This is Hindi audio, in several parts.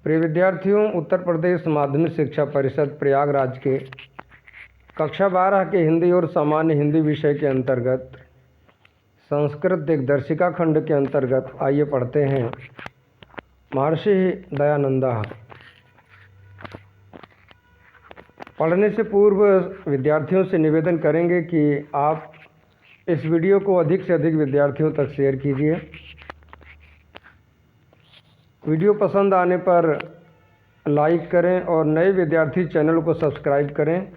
प्रिय विद्यार्थियों, उत्तर प्रदेश माध्यमिक शिक्षा परिषद प्रयागराज के कक्षा 12 के हिंदी और सामान्य हिंदी विषय के अंतर्गत संस्कृत दिग्दर्शिका खंड के अंतर्गत आइए पढ़ते हैं महर्षि दयानंदा। पढ़ने से पूर्व विद्यार्थियों से निवेदन करेंगे कि आप इस वीडियो को अधिक से अधिक विद्यार्थियों तक शेयर कीजिए। वीडियो पसंद आने पर लाइक करें और नए विद्यार्थी चैनल को सब्सक्राइब करें।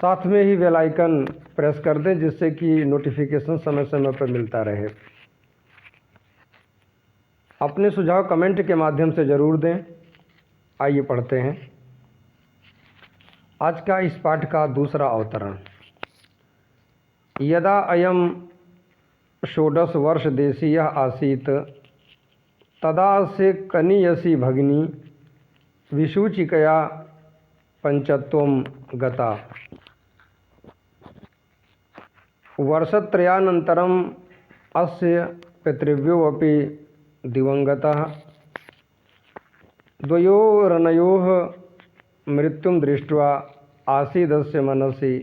साथ में ही बेल आइकन प्रेस कर दें जिससे कि नोटिफिकेशन समय समय पर मिलता रहे। अपने सुझाव कमेंट के माध्यम से ज़रूर दें। आइए पढ़ते हैं आज का इस पाठ का दूसरा अवतरण। यदा अयम षोडश वर्ष देशीय आसीत तदा से कनीयसी भगिनी विसूचिकया पंचत्वं गता। वर्षत्रयानन्तरम् अस्य पितृव्यो अपि दिवंगतः। द्वयोरनयोः मृत्युं दृष्ट्वा आसीदस्य मनसि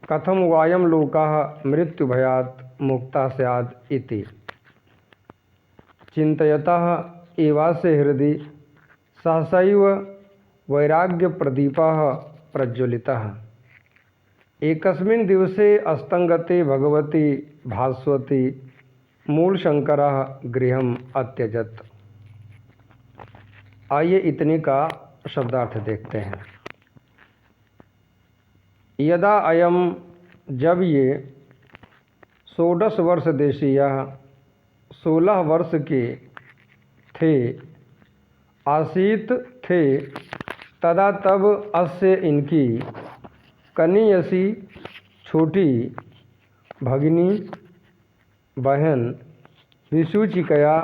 कथं वायं लोकः मृत्युभयात् मुक्तः स्यात् इति चिन्तयतः एवास्य हृदि सहसैव वैराग्यप्रदीपः प्रज्वलितः। एकस्मिन् दिवसे अस्तंगते भगवती भास्वती मूलशंकरः गृहम् अत्यजत्। आइए इतने का शब्दार्थ देखते हैं। यदा अयम, जब ये, षोडश वर्ष देशीय 16 वर्ष के थे, आसीत थे, तदा तब, अस्य इनकी, कनीयसी छोटी, भगिनी बहन, विसूचिकया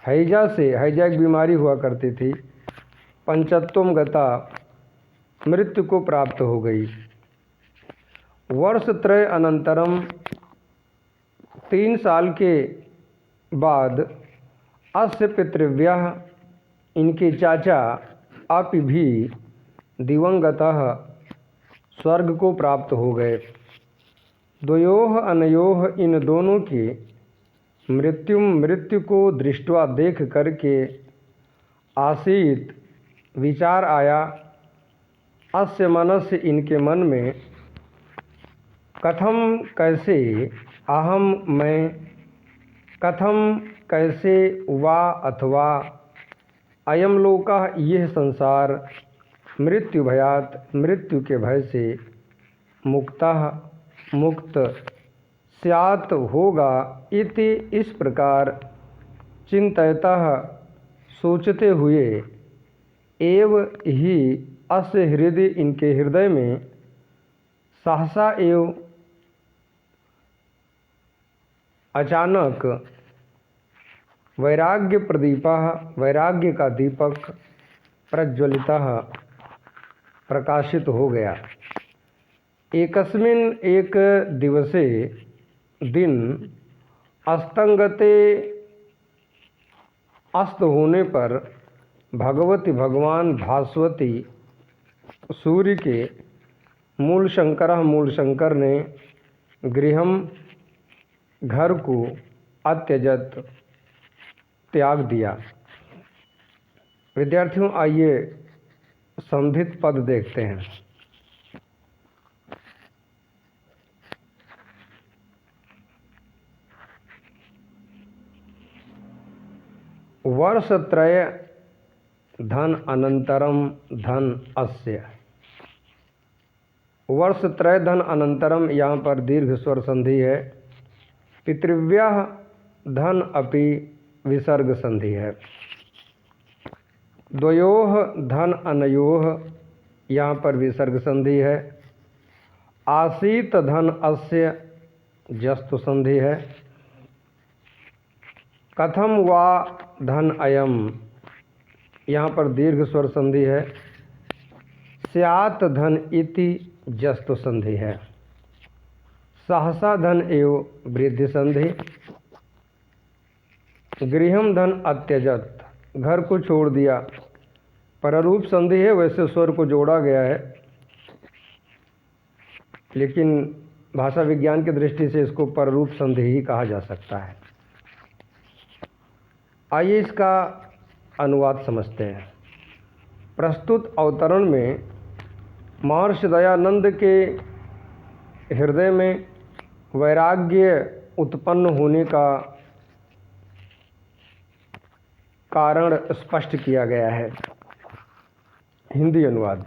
हैजा से, हैजा एक बीमारी हुआ करती थी, पंचत्वं गता मृत्यु को प्राप्त हो गई। वर्षत्रय अनंतरम 3 साल के बाद, अस्य पितृव्यः इनके चाचा अपि भी दिवंगतः स्वर्ग को प्राप्त हो गए। द्वयोः अनयोः इन दोनों की मृत्यु को दृष्ट्वा देख करके आसीत विचार आया, अस्य मनस्य इनके मन में, कथम कैसे, अहम मैं, कथम कैसे, वा अथवा, अयम लोकः यह संसार, मृत्यु भयात मृत्यु के भय से, मुक्तः मुक्त, स्यात् होगा, इति इस प्रकार, चिंतयतः सोचते हुए, एव ही अस्य हृदय इनके हृदय में, सहसा एव अचानक, वैराग्य प्रदीपः वैराग्य का दीपक, प्रज्वलितः प्रकाशित हो गया। एकस्मिन् एक दिवसे दिन, अस्तंगते अस्त होने पर, भगवती भगवान भास्वती सूर्य के, मूलशंकर ने, गृहम घर को, अत्यजत त्याग दिया। विद्यार्थियों, आइए संधित पद देखते हैं। वर्षत्रय धन अनंतरम धन अस्य। वर्षत्रय धन अनंतरम, यहाँ पर दीर्घ स्वर संधि है। पितृव्यः धन अपि विसर्ग संधि है। द्वयोः धन अनयोः, यहाँ पर विसर्ग संधि है। आसीत धन अस्य जस्तु संधि है। कथम वा धन अयम, यहाँ पर दीर्घ स्वर संधि है। स्यात् धन इति जस्तु संधि है। सहसा धन एव वृद्धि संधि। गृहम धन अत्यजत, घर को छोड़ दिया। पररूप संधि है, वैसे स्वर को जोड़ा गया है, लेकिन भाषा विज्ञान की दृष्टि से इसको पररूप संधि ही कहा जा सकता है। आइए इसका अनुवाद समझते हैं। प्रस्तुत अवतरण में महर्षि दयानंद के हृदय में वैराग्य उत्पन्न होने का कारण स्पष्ट किया गया है। हिंदी अनुवाद।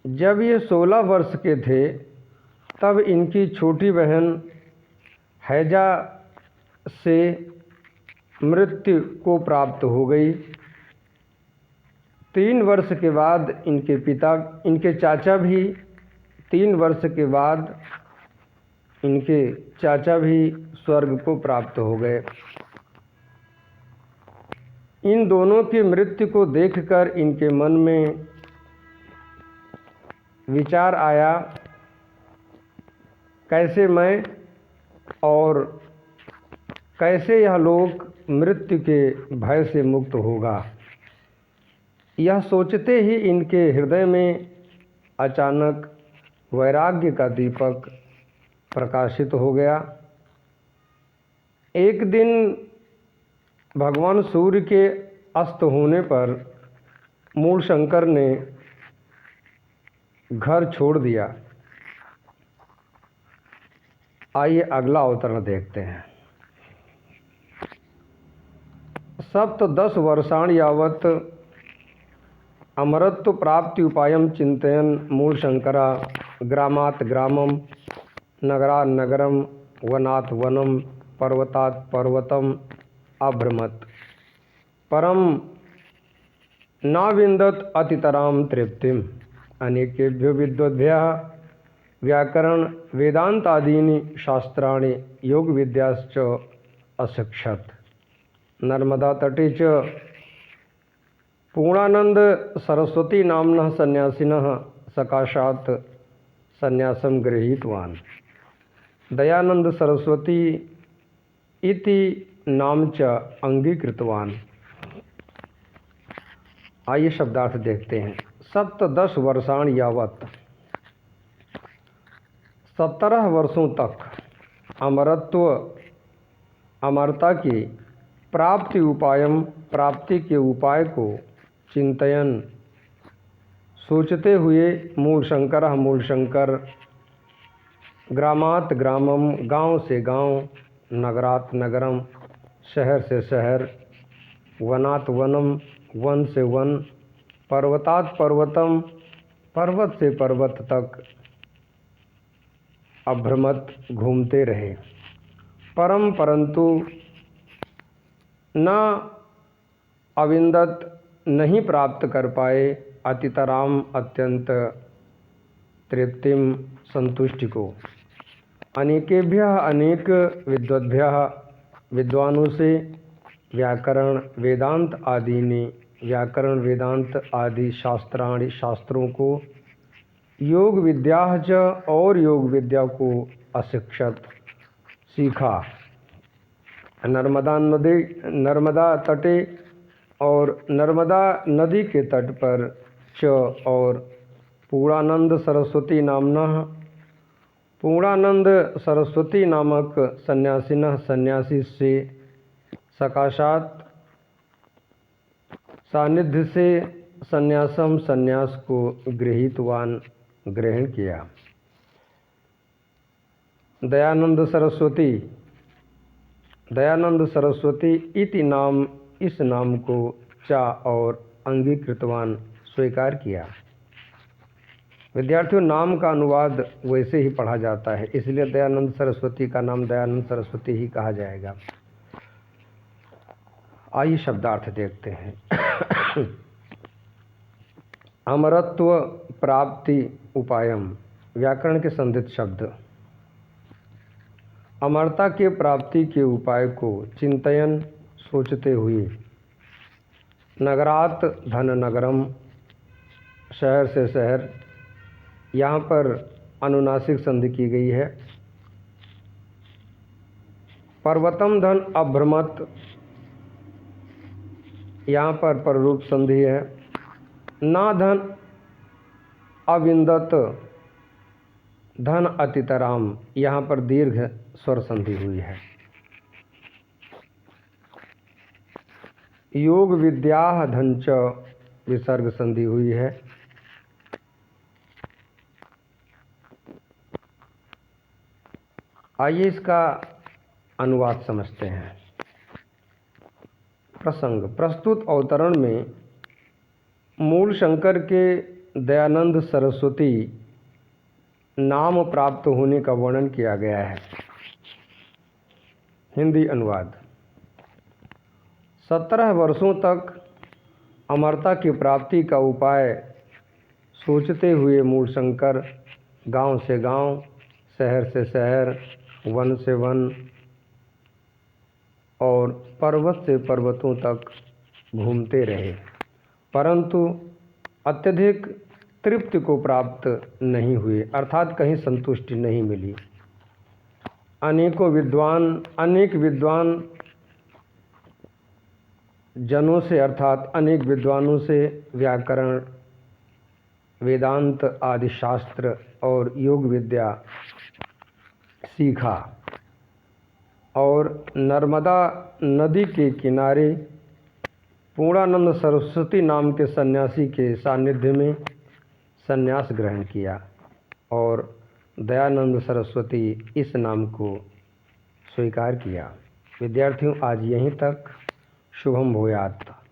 जब ये 16 वर्ष के थे तब इनकी छोटी बहन हैजा से मृत्यु को प्राप्त हो गई। 3 वर्ष के बाद इनके चाचा भी 3 वर्ष के बाद इनके चाचा भी स्वर्ग को प्राप्त हो गए। इन दोनों की मृत्यु को देखकर इनके मन में विचार आया, कैसे मैं और कैसे यह लोग मृत्यु के भय से मुक्त होगा। यह सोचते ही इनके हृदय में अचानक वैराग्य का दीपक प्रकाशित हो गया। एक दिन भगवान सूर्य के अस्त होने पर मूलशंकर ने घर छोड़ दिया। आइए अगला अवतरण देखते हैं। सप्तदश वर्षाणि यावत् अमरत्व प्राप्ति उपायं चिंतयन् मूलशंकरा ग्रामात् ग्रामं नगरात् नगरं वनात् वनं पर्वतात् पर्वतम् अभ्रमत् परम नाविंदत अतितरां तृप्तिम्। अनेकेभ्यो विद्वद्भ्यः व्याकरण वेदांतादीनि शास्त्राणि योग विद्याश्च अशिक्षत। नर्मदा तटे च पूर्णानंद सरस्वती नाम्नः सन्यासिनः सकाशात् सन्यासं गृहीतवान्। दयानंद सरस्वती इति नाम च अंगीकृतवान्। आइए शब्दार्थ देखते हैं। 17 वर्षाणि यावत् 17 वर्षों तक अमरता की प्राप्ति के उपाय को चिंतयन सोचते हुए मूलशंकर ग्रामात् ग्रामम गांव से गांव नगरात् नगरम शहर से शहर वनात् वनम वन से वन पर्वतात् पर्वतम पर्वत से पर्वत तक अभ्रमत घूमते रहे। परंतु न अविंदत नहीं प्राप्त कर पाए अतितराम अत्यंत तृप्तिम संतुष्टि को। अनेकेभ्यः अनेक विद्वद्भ्यः विद्वानों से व्याकरण वेदांत आदि शास्त्राणि शास्त्रों को योग विद्या च और योग विद्या को अशिक्षत सीखा। नर्मदा तटे और नर्मदा नदी के तट पर च और पूर्णानंद सरस्वती नामक सन्यासी से सकाशात सानिध्य से सन्यास को ग्रहण किया। दयानंद सरस्वती इति नाम इस नाम को चा और अंगीकृतवान स्वीकार किया। विद्यार्थियों, नाम का अनुवाद वैसे ही पढ़ा जाता है, इसलिए दयानंद सरस्वती का नाम दयानंद सरस्वती ही कहा जाएगा। आइए शब्दार्थ देखते हैं। अमरत्व प्राप्ति उपायम व्याकरण के संदिग्ध शब्द। अमरता के प्राप्ति के उपाय को चिंतयन सोचते हुए नगरात धन नगरम शहर से शहर, यहाँ पर अनुनासिक संधि की गई है। पर्वतम धन अभ्रमत यहाँ पर पररूप संधि है। ना धन अविंदत धन अतितराम, यहाँ पर दीर्घ स्वर संधि हुई है। योग विद्या धन च विसर्ग संधि हुई है। आइए इसका अनुवाद समझते हैं। प्रसंग: प्रस्तुत अवतरण में मूल शंकर के दयानंद सरस्वती नाम प्राप्त होने का वर्णन किया गया है। हिंदी अनुवाद: 17 वर्षों तक अमरता की प्राप्ति का उपाय सोचते हुए मूल शंकर गांव से गांव, शहर से शहर, वन से वन और पर्वत से पर्वतों तक घूमते रहे, परंतु अत्यधिक तृप्ति को प्राप्त नहीं हुए, अर्थात कहीं संतुष्टि नहीं मिली। अनेक विद्वान जनों से अर्थात अनेक विद्वानों से व्याकरण, वेदांत आदि शास्त्र और योग विद्या सीखा और नर्मदा नदी के किनारे पूर्णानंद सरस्वती नाम के सन्यासी के सानिध्य में संन्यास ग्रहण किया और दयानंद सरस्वती इस नाम को स्वीकार किया। विद्यार्थियों, आज यहीं तक। शुभम भूयात्।